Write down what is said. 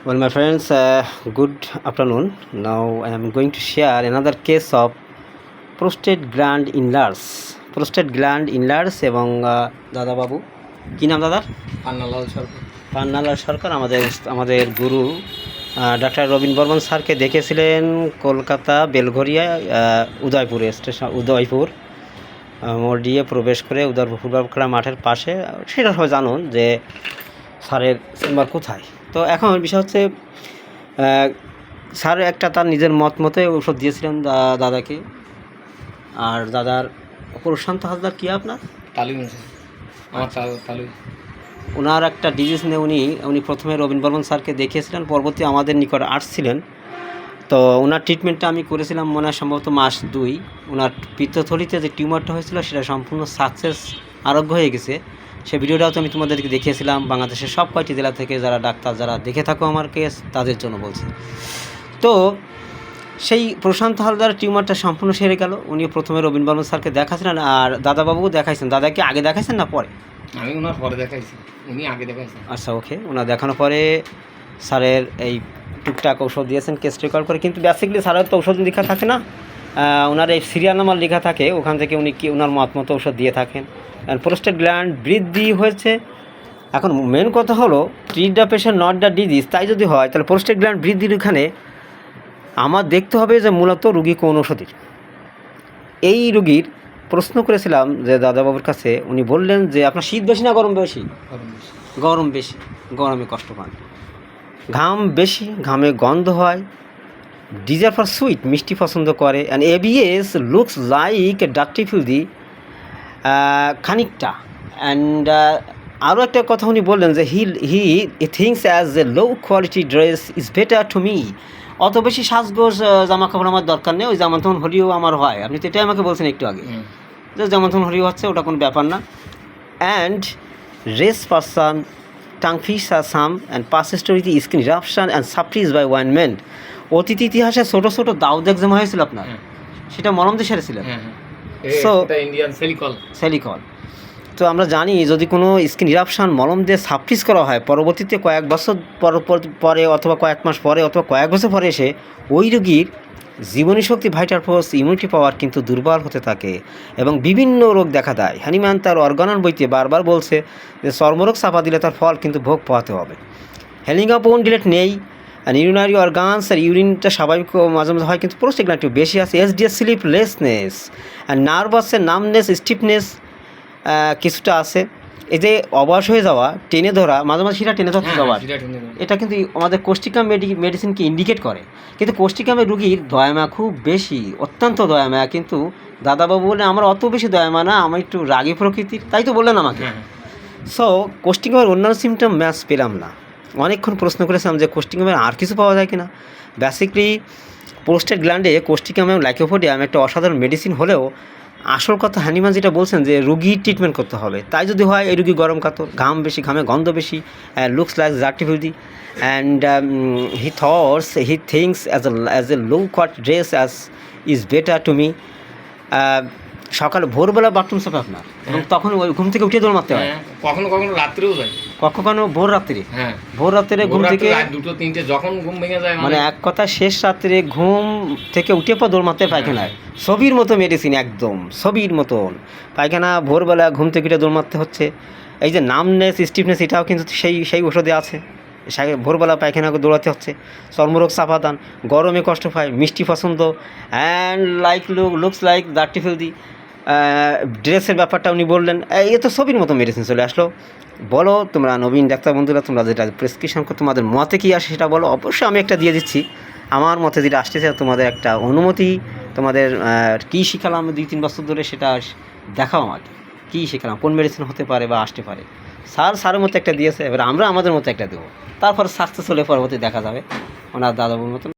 Well, my friends, good afternoon. Now I am going to share another case of prostate gland enlarge. Prostate gland enlarge এবং দাদা বাবু কি নাম দাদার? পান্নালাল সরকার। পান্নালাল সরকার আমাদের গুরু doctor Rabin Barman স্যারকে দেখেছিলেন কলকাতা বেলঘরিয়া উদয়পুরে স্টেশন উদয়পুর মোড় দিয়ে প্রবেশ করে উদয়পুর ফুটবল খেলা মাঠের পাশে। সেটা সবাই জানুন যে স্যারের চেম্বার কোথায়। তো এখন বিষয় হচ্ছে স্যার একটা তার নিজের মতে ওষুধ দিয়েছিলেন দাদাকে। আর দাদার প্রশান্ত হালদার কি আপনার ওনার একটা ডিজিজ নিয়ে উনি প্রথমে রবীন বর্মন স্যারকে দেখিয়েছিলেন, পরবর্তী আমাদের নিকট আসছিলেন। তো ওনার ট্রিটমেন্টটা আমি করেছিলাম মনে হয় সম্ভবত মাস 2। ওনার পিত্তথলিতে যে টিউমারটা হয়েছিল সেটা সম্পূর্ণ সাকসেস আরোগ্য হয়ে গেছে। সে ভিডিওটাও তো আমি তোমাদেরকে দেখিয়েছিলাম। বাংলাদেশের সব কয়টি জেলা থেকে যারা ডাক্তার যারা দেখে থাকো আমার কেস তাদের জন্য বলছি। তো সেই প্রশান্ত হালদার টিউমারটা সম্পূর্ণ সেরে গেল। উনি প্রথমে রবীন বর্মন স্যারকে দেখাছিলেন আর দাদাবাবুও দেখাইছেন। দাদাকে আগে দেখাইছেন না পরে? আমি ওনার পরে দেখাইছি, উনি আগে দেখাইছেন। আচ্ছা, ওকে। ওনার দেখানোর পরে স্যারের এই টুকটাক ঔষধ দিয়েছেন কেস রেকর্ড করে, কিন্তু বেসিক্যালি স্যারের তো ঔষধ লেখা থাকে না, ওনার এই সিরিয়াল নাম্বার লেখা থাকে, ওখান থেকে উনি কি ওনার মতো ঔষধ দিয়ে থাকেন। প্রোস্টেট গ্ল্যান্ড বৃদ্ধি হয়েছে। এখন মেন কথা হলো treat the patient not the disease. তাই যদি হয় তাহলে প্রোস্টেট গ্ল্যান্ড বৃদ্ধির এখানে আমার দেখতে হবে যে মূলত রুগী কোন ওষুধের। এই রুগীর প্রশ্ন করেছিলাম যে দাদাবাবুর কাছে, উনি বললেন যে আপনার শীত বেশি না গরম বেশি? গরম বেশি। গরমে কষ্ট পান, ঘাম বেশি, ঘামে গন্ধ হয়, ডিজার ফর সুইট মিষ্টি পছন্দ করে, and ABS looks like dirty filthy খানিকটা। অ্যান্ড আরও একটা কথা উনি বললেন যে he thinks as a low quality dress is better to me. অত বেশি সাজগোজ জামা কাপড় আমার দরকার নেই, ওই যেমন তখন হলিও আমার হয়। আপনি তো এটাই আমাকে বলছেন একটু আগে যে যেমন তখন হলিও হচ্ছে, ওটা কোনো ব্যাপার না। And race person tongue fish আর some and passed with skin eruption and surprise by ointment. অতীত ইতিহাসে ছোটো ছোটো দাউদ এক্সাম হয়েছিল আপনার, সেটা মলম দিয়ে সেরেছিলেন। So Indian সেলিকল। তো আমরা জানি যদি কোনো স্কিন ইরাপশান মলম দিয়ে সাপ্রিজ করা হয়, পরবর্তীতে কয়েক বছর পরে অথবা কয়েক মাস পরে অথবা কয়েক বছর পরে এসে ওই রোগীর জীবনী শক্তি ভাইটাল ফোর্স ইমিউনিটি পাওয়ার কিন্তু দুর্বল হতে থাকে এবং বিভিন্ন রোগ দেখা দেয়। হ্যানিম্যান তার অর্গানন বইতে বারবার বলছে যে চর্মরোগ চাপা দিলে তার ফল কিন্তু ভোগ পাওয়াতে হবে। হেলিংগাপন ডিলেট নেই, আর ইউরিনারি অর্গানস আর ইউরিনটা স্বাভাবিক মাঝে মাঝে হয়, কিন্তু প্রোস্টেট গ্ল্যান্ড একটু বেশি আছে। এসডিএস স্লিপলেসনেস আর নার্ভাসের নামনেস স্টিফনেস কিছুটা আছে। এই যে অবশ হয়ে যাওয়া, টেনে ধরা, মাঝে মাঝে সেটা টেনে ধরতে যাওয়া, এটা কিন্তু আমাদের কোষ্টিকাম মেডিসিনকে ইন্ডিকেট করে। কিন্তু কোষ্টিকামের রুগীর দয়ামায়া খুব বেশি, অত্যন্ত দয়ামায়া। কিন্তু দাদাবাবু বলে আমার অত বেশি দয়ামায়া না, আমার একটু রাগী প্রকৃতির, তাই তো বললেন আমাকে। সো কোষ্টিকামের অন্যান্য সিমটম ম্যাচ পেলাম না। অনেকক্ষণ প্রশ্ন করেছিলাম যে কোষ্টিকামের আর কিছু পাওয়া যায় কিনা। বেসিক্যালি প্রোস্টেট গ্ল্যান্ডে কোষ্টিকাম এবং লাইকোপোডিয়াম একটা অসাধারণ মেডিসিন হলেও আসল কথা হ্যানিম্যান যেটা বলছেন যে রুগীর ট্রিটমেন্ট করতে হবে। তাই যদি হয় এই রুগী গরম কাতর, ঘাম বেশি, ঘামে গন্ধ বেশি, looks like dirty filthy, and he thinks as a low cut dress as is better to me. সকালে ভোরবেলা বাথরুম সাফে আপনার, এবং তখন ওই ঘুম থেকে উঠে দৌড় মারতে হয়। কখনো কখনো রাত্রেও যায়, কখনো ভোর রাত্রে। ভোর রাত্রে ঘুম থেকে 2-3টে যখন ঘুম ভেঙে যায়, মানে এক কথা শেষ রাত্রে ঘুম থেকে উঠে পর দৌড় মারতে পায়খানায়। ছবির মতো মেডিসিন, একদম ছবির মতন পায়খানা। ভোরবেলা ঘুম থেকে উঠে দৌড় মারতে হচ্ছে। এই যে নামনেস স্টিফনেস, এটাও কিন্তু সেই ওষুধে আছে। ভোরবেলা পায়খানা দৌড়াতে হচ্ছে। চর্মরোগ চাপাদান, গরমে কষ্ট পায়, মিষ্টি পছন্দ, and looks like dirty filthy. ড্রেসের ব্যাপারটা উনি বললেন, এই তো ছবির মতো মেডিসিন চলে আসলো। বলো তোমরা নবীন ডাক্তার বন্ধুরা, তোমরা যেটা প্রেসক্রিপশন করো তোমাদের মতে কী আসে সেটা বলো। অবশ্যই আমি একটা দিয়ে দিচ্ছি আমার মতে যেটা আসতেছে, তোমাদের একটা অনুমতি। তোমাদের কী শিখালাম 2-3 বছর ধরে সেটা দেখাও আমাকে, কী শিখালাম, কোন মেডিসিন হতে পারে বা আসতে পারে। স্যারের মতো একটা দিয়েছে, এবার আমরা আমাদের মতো একটা দেবো, তারপর সাকসেস হলে পরবর্তী দেখা যাবে ওনার দাদাবুর মতন।